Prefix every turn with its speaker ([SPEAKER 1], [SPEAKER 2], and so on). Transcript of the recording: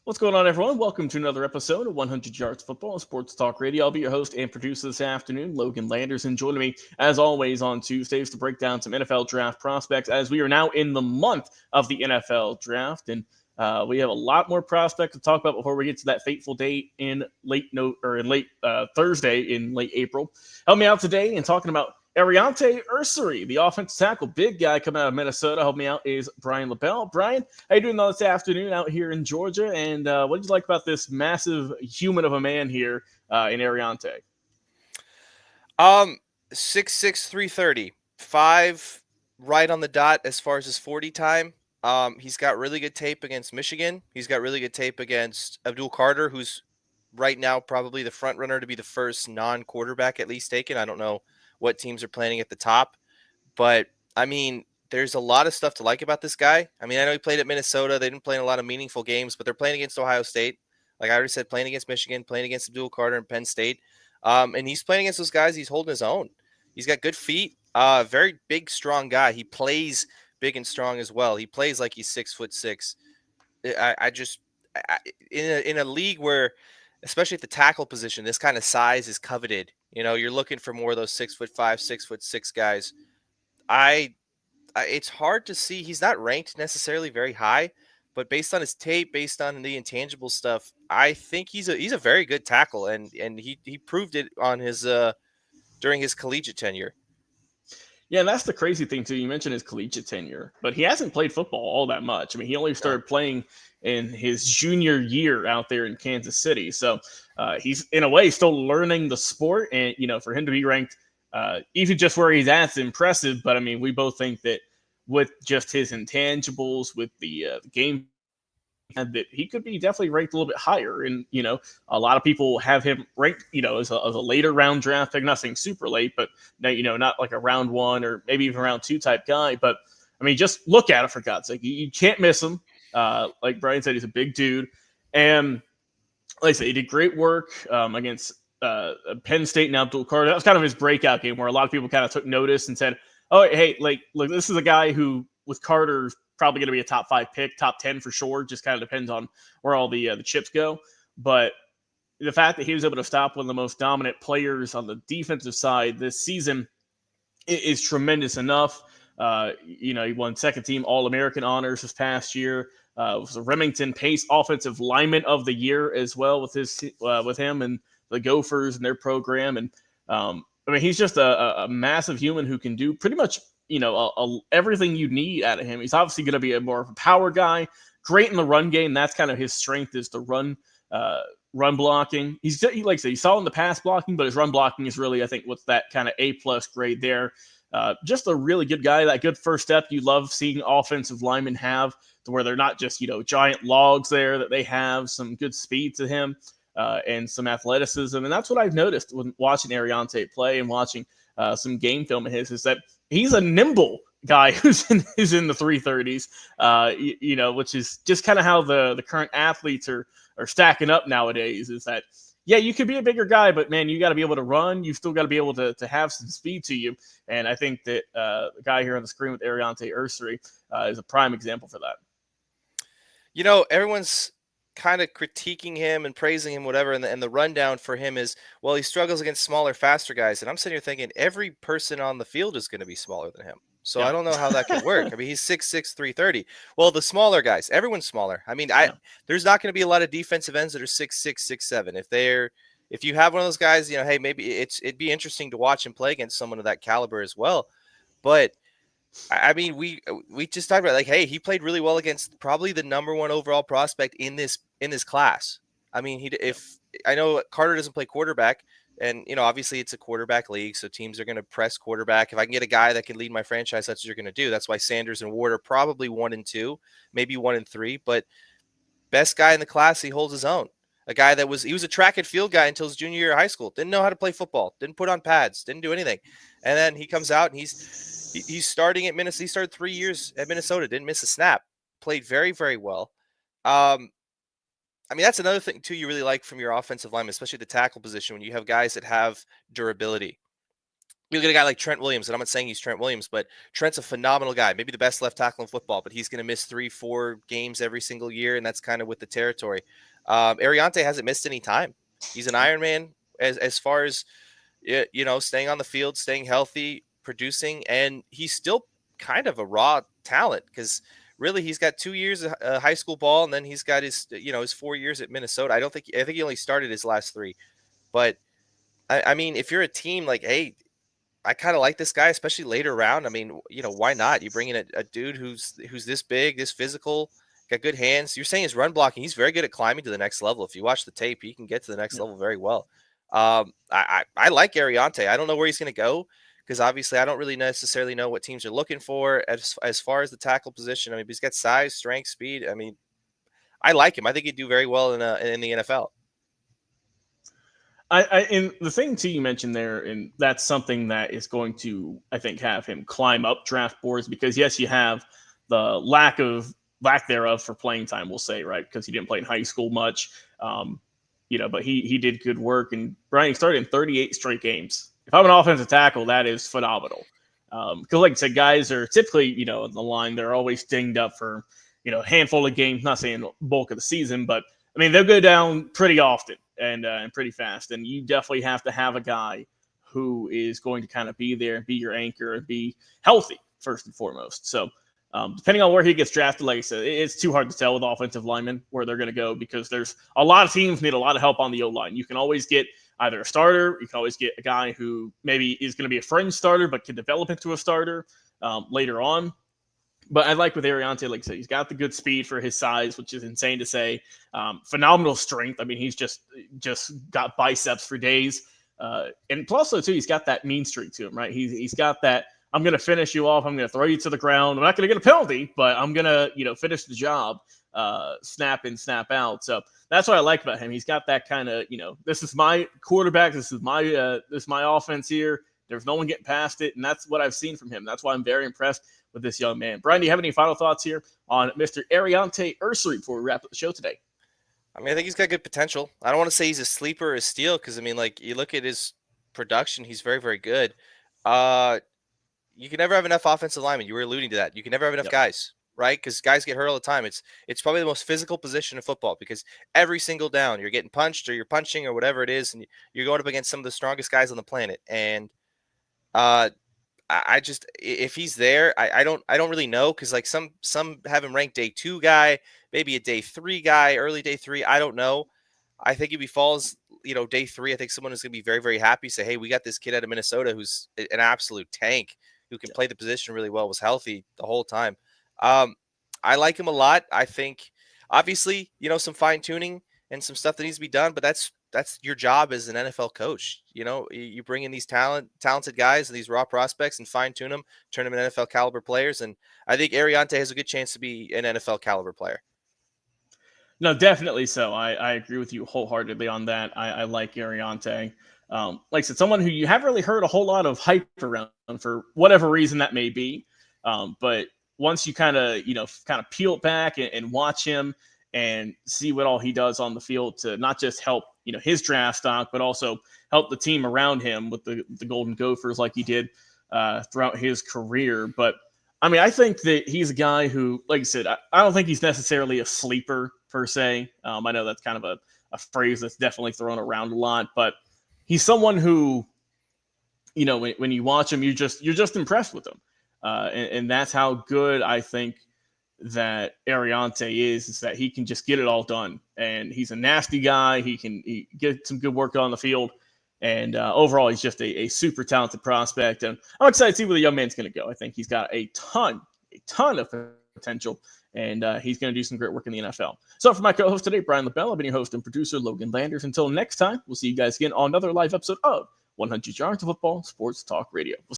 [SPEAKER 1] What's going on, everyone? Welcome to another episode of 100 Yards Football Sports Talk Radio. I'll be your host and producer this afternoon, Logan Landers, and joining me, as always, on Tuesdays to break down some NFL draft prospects as we are now in the month of the NFL draft. And we have a lot more prospects to talk about before we get to that fateful date in late Thursday in late April. Help me out today in talking about Aireontae Ersery, the offensive tackle, big guy coming out of Minnesota. Help me out is Brian LaBelle. Brian, how you doing this afternoon out here in Georgia? And what did you like about this massive human of a man here in Aireontae?
[SPEAKER 2] 6'6", 330, 5 right on the dot as far as his 40 time. He's got really good tape against Michigan. He's got really good tape against Abdul Carter, who's right now probably the front runner to be the first non-quarterback at least taken. I don't know what teams are planning at the top, but I mean, there's a lot of stuff to like about this guy. I mean, I know he played at Minnesota. They didn't play in a lot of meaningful games, but they're playing against Ohio State. Like I already said, playing against Michigan, playing against Abdul Carter and Penn State. And he's playing against those guys. He's holding his own. He's got good feet. Very big, strong guy. He plays big and strong as well. He plays like he's 6'6". In a league where, especially at the tackle position, this kind of size is coveted. You know, you're looking for more of those 6'5", 6'6" guys. It's hard to see. He's not ranked necessarily very high, but based on his tape, based on the intangible stuff, I think he's a very good tackle, and he proved it on his during his collegiate tenure.
[SPEAKER 1] Yeah, and that's the crazy thing too. You mentioned his collegiate tenure, but he hasn't played football all that much. I mean, he only started playing in his junior year out there in Kansas City. So he's in a way still learning the sport, and for him to be ranked even just where he's at is impressive. But I mean, we both think that with just his intangibles, with the game, that he could be definitely ranked a little bit higher. And a lot of people have him ranked as a later round draft pick. Not saying super late, but not like a round one or maybe even round two type guy. But I mean, just look at it for God's sake. You can't miss him. Like Brian said, he's a big dude, and like I said, he did great work against Penn State and Abdul Carter. That was kind of his breakout game where a lot of people kind of took notice and said, "Oh, hey, like this is a guy who with Carter probably going to be a top 5 pick, top 10 for sure. Just kind of depends on where all the chips go." But the fact that he was able to stop one of the most dominant players on the defensive side this season is tremendous enough. He won second team All-American honors this past year. Was a Remington Pace Offensive Lineman of the Year as well with him and the Gophers and their program. And I mean, he's just a massive human who can do pretty much everything you need out of him. He's obviously going to be more of a power guy. Great in the run game. That's kind of his strength, is the run blocking. Like I said, he's solid in the pass blocking, but his run blocking is really, I think, what's that kind of A+ grade there. Just a really good guy. That good first step you love seeing offensive linemen have, to where they're not just giant logs there, that they have some good speed to him and some athleticism. And that's what I've noticed when watching Aireontae play and watching some game film of his, is that he's a nimble guy who's in the 330s, which is just kind of how the current athletes are stacking up nowadays. Is that, yeah, you could be a bigger guy, but man, you got to be able to run. You still got to be able to have some speed to you. And I think that the guy here on the screen with Aireontae Ersery is a prime example for that.
[SPEAKER 2] Everyone's kind of critiquing him and praising him, whatever, and the rundown for him is, well, he struggles against smaller, faster guys. And I'm sitting here thinking every person on the field is going to be smaller than him. So yeah. I don't know how that can work. I mean, he's 6'6", 330. Well, the smaller guys, everyone's smaller. I mean, there's not going to be a lot of defensive ends that are 6'6", 6'7". If you have one of those guys, hey, maybe it'd be interesting to watch him play against someone of that caliber as well. But I mean, we just talked about, like, hey, he played really well against probably the number 1 overall prospect in this class. I mean, if I know Carter doesn't play quarterback, and obviously it's a quarterback league, so teams are going to press quarterback. If I can get a guy that can lead my franchise, that's what you're going to do. That's why Sanders and Ward are probably 1 and 2, maybe 1 and 3. But best guy in the class, he holds his own. A guy he was a track and field guy until his junior year of high school. Didn't know how to play football. Didn't put on pads. Didn't do anything. And then he comes out and he's starting at Minnesota. He started 3 years at Minnesota. Didn't miss a snap. Played very, very well. I mean, that's another thing too you really like from your offensive lineman, especially the tackle position, when you have guys that have durability. You look at a guy like Trent Williams, and I'm not saying he's Trent Williams, but Trent's a phenomenal guy, maybe the best left tackle in football, but he's going to miss 3-4 games every single year, and that's kind of with the territory. Aireontae hasn't missed any time. He's an Iron Man as far as staying on the field, staying healthy, producing, and he's still kind of a raw talent because really he's got 2 years of high school ball, and then he's got his 4 years at Minnesota. I think he only started his last 3, but I mean, if you're a team like, hey, I kind of like this guy, especially later round. I mean, why not? You bring in a dude who's this big, this physical, got good hands. You're saying his run blocking, he's very good at climbing to the next level. If you watch the tape, he can get to the next level very well. I like Aireontae. I don't know where he's going to go because obviously I don't really necessarily know what teams are looking for as far as the tackle position. I mean, he's got size, strength, speed. I mean, I like him. I think he'd do very well in the NFL.
[SPEAKER 1] And the thing too you mentioned there, and that's something that is going to, I think, have him climb up draft boards because yes, you have the lack thereof for playing time, we'll say, right? Because he didn't play in high school much, but he did good work. And Brian, he started in 38 straight games. If I'm an offensive tackle, that is phenomenal. Because like I said, guys are typically, in the line, they're always dinged up for, a handful of games, not saying bulk of the season, but I mean, they'll go down pretty often and pretty fast. And you definitely have to have a guy who is going to kind of be there and be your anchor and be healthy first and foremost. So depending on where he gets drafted, like I said, it's too hard to tell with offensive linemen where they're going to go because there's a lot of teams need a lot of help on the O-line. You can always get either a starter, you can always get a guy who maybe is going to be a fringe starter but can develop into a starter later on. But I like with Aireontae, like I said, he's got the good speed for his size, which is insane to say. Phenomenal strength. I mean, he's just got biceps for days. And plus, though, too, he's got that mean streak to him, right? He's got that, I'm going to finish you off. I'm going to throw you to the ground. I'm not going to get a penalty, but I'm going to, finish the job, snap in, snap out. So that's what I like about him. He's got that kind of, this is my quarterback. This is my offense here. There's no one getting past it. And that's what I've seen from him. That's why I'm very impressed with this young man. Brian, do you have any final thoughts here on Mr. Aireontae Ersery before we wrap up the show today?
[SPEAKER 2] I mean, I think he's got good potential. I don't want to say he's a sleeper or a steal because, I mean, like, you look at his production, he's very, very good. You can never have enough offensive linemen. You were alluding to that. You can never have enough guys, right? Because guys get hurt all the time. It's probably the most physical position in football because every single down you're getting punched or you're punching or whatever it is, and you're going up against some of the strongest guys on the planet. And I just, if he's there, I don't really know because like some have him ranked day 2 guy, maybe a day 3 guy, early day 3. I don't know. I think if he falls, day 3, I think someone is going to be very, very happy. Say, hey, we got this kid out of Minnesota who's an absolute tank who can play the position really well, was healthy the whole time. I like him a lot. I think obviously, some fine tuning and some stuff that needs to be done, but that's your job as an NFL coach. You bring in these talented guys and these raw prospects and fine tune them, turn them into NFL caliber players. And I think Aireontae has a good chance to be an NFL caliber player.
[SPEAKER 1] No, definitely so. I agree with you wholeheartedly on that. I like Aireontae. Like I said, someone who you haven't really heard a whole lot of hype around for whatever reason that may be. But once you kind of peel it back and watch him and see what all he does on the field to not just help, his draft stock, but also help the team around him with the Golden Gophers like he did throughout his career. But I mean, I think that he's a guy who, like I said, I don't think he's necessarily a sleeper per se. I know that's kind of a phrase that's definitely thrown around a lot, but he's someone who, when you watch him, you're just impressed with him. And that's how good I think that Aireontae is that he can just get it all done. And he's a nasty guy. He get some good work on the field. And overall, he's just a super talented prospect. And I'm excited to see where the young man's going to go. I think he's got a ton of potential. And he's going to do some great work in the NFL. So for my co-host today, Brian LaBelle, I've been your host and producer, Logan Landers. Until next time, we'll see you guys again on another live episode of 100 Yards of Football Sports Talk Radio.